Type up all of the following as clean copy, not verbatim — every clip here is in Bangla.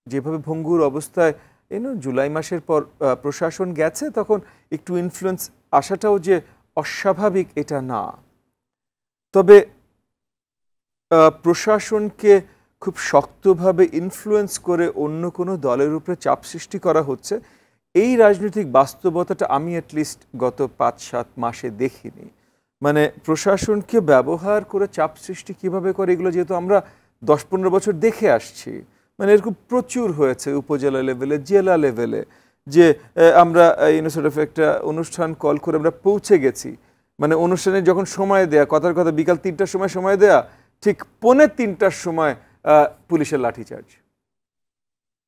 যেভাবে ভঙ্গুর অবস্থায় জুলাই মাসের পর প্রশাসন গেছে, তখন একটু ইনফ্লুয়েন্স আসাটাও যে অস্বাভাবিক এটা না। তবে প্রশাসনকে খুব শক্তভাবে ইনফ্লুয়েন্স করে অন্য কোনো দলের উপরে চাপ সৃষ্টি করা হচ্ছে, এই রাজনৈতিক বাস্তবতাটা আমি অ্যাটলিস্ট গত ৫-৭ মাসে দেখিনি। মানে প্রশাসনকে ব্যবহার করে চাপ সৃষ্টি কিভাবে করে, এগুলো যেহেতু আমরা ১০-১৫ বছর দেখে আসছি, মানে এরকম প্রচুর হয়েছে উপজেলা লেভেলে, জেলা লেভেলে, যে আমরা সর্ট অফ একটা অনুষ্ঠান কল করে আমরা পৌঁছে গেছি, মানে অনুষ্ঠানে যখন সময় দেয়া, কথার কথা বিকাল ৩টার সময় দেয়া, ঠিক ২:৩০টার সময় পুলিশের লাঠিচার্জ।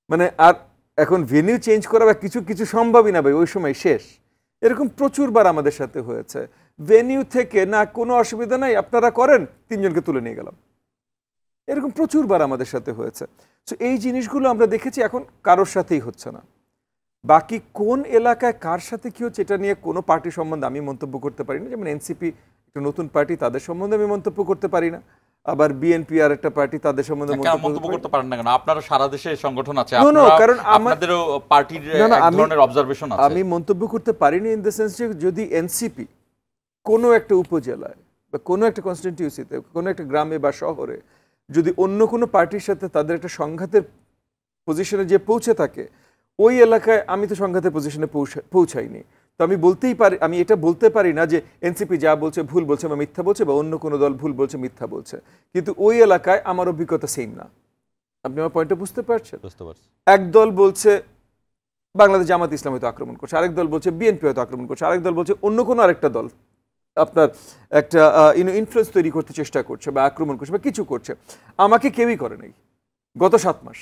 মানে আর এখন ভেনিউ চেঞ্জ করা বা কিছু কিছু সম্ভবই না ভাই, ওই সময় শেষ। এরকম প্রচুরবার আমাদের সাথে হয়েছে। ভেনিউ থেকে না কোনো অসুবিধা নাই, আপনারা করেন, ৩ জনকে তুলে নিয়ে গেলাম। এরকম প্রচুরবার আমাদের সাথে হয়েছে। সো এই জিনিসগুলো আমরা দেখেছি, এখন কারোর সাথেই হচ্ছে না। বাকি কোন এলাকায় কার সাথে কি হচ্ছে এটা নিয়ে কোনো পার্টি সম্বন্ধে আমি মন্তব্য করতে পারি না। যেমন এনসিপি একটা নতুন পার্টি, তাদের সম্বন্ধে আমি মন্তব্য করতে পারি না। আবার বিএনপি আর একটা পার্টি, তাদের সম্বন্ধে মন্তব্য করতে পারেন না কেন? আপনারা সারা দেশে সংগঠন আছে, কারণ আপনাদেরও পার্টির এক ধরনের অবজারভেশন আছে। আমি মন্তব্য করতে পারিনি ইন দ্য সেন্স যে যদি এনসিপি কোনো একটা উপজেলায় বা কোনো একটা কনস্টিটিউয়েন্সিতে, কোনো একটা গ্রামে বা শহরে যদি অন্য কোনো পার্টির সাথে তাদের একটা সংঘাতের পজিশনে যে পৌঁছে থাকে, ওই এলাকায় আমি তো সংঘাতের পজিশনে পৌঁছাইনি, তো আমি বলতেই পারি, আমি এটা বলতে পারি না যে এনসিপি যা বলছে ভুল বলছে বা মিথ্যা বলছে, বা অন্য কোনো দল ভুল বলছে মিথ্যা বলছে, কিন্তু ওই এলাকায় আমার অভিজ্ঞতা সেম না। আপনি আমার পয়েন্টটা বুঝতে পারছেন? এক দল বলছে বাংলাদেশ জামাত ইসলাম হয়তো আক্রমণ করছে, আরেক দল বলছে বিএনপি হয়তো আক্রমণ করছে, আরেক দল বলছে অন্য কোনো আরেকটা দল আপনার একটা ইনফ্লুয়েন্স তৈরি করতে চেষ্টা করছে বা আক্রমণ করছে বা কিছু করছে। আমাকে কেউই করে নাই গত ৭ মাস।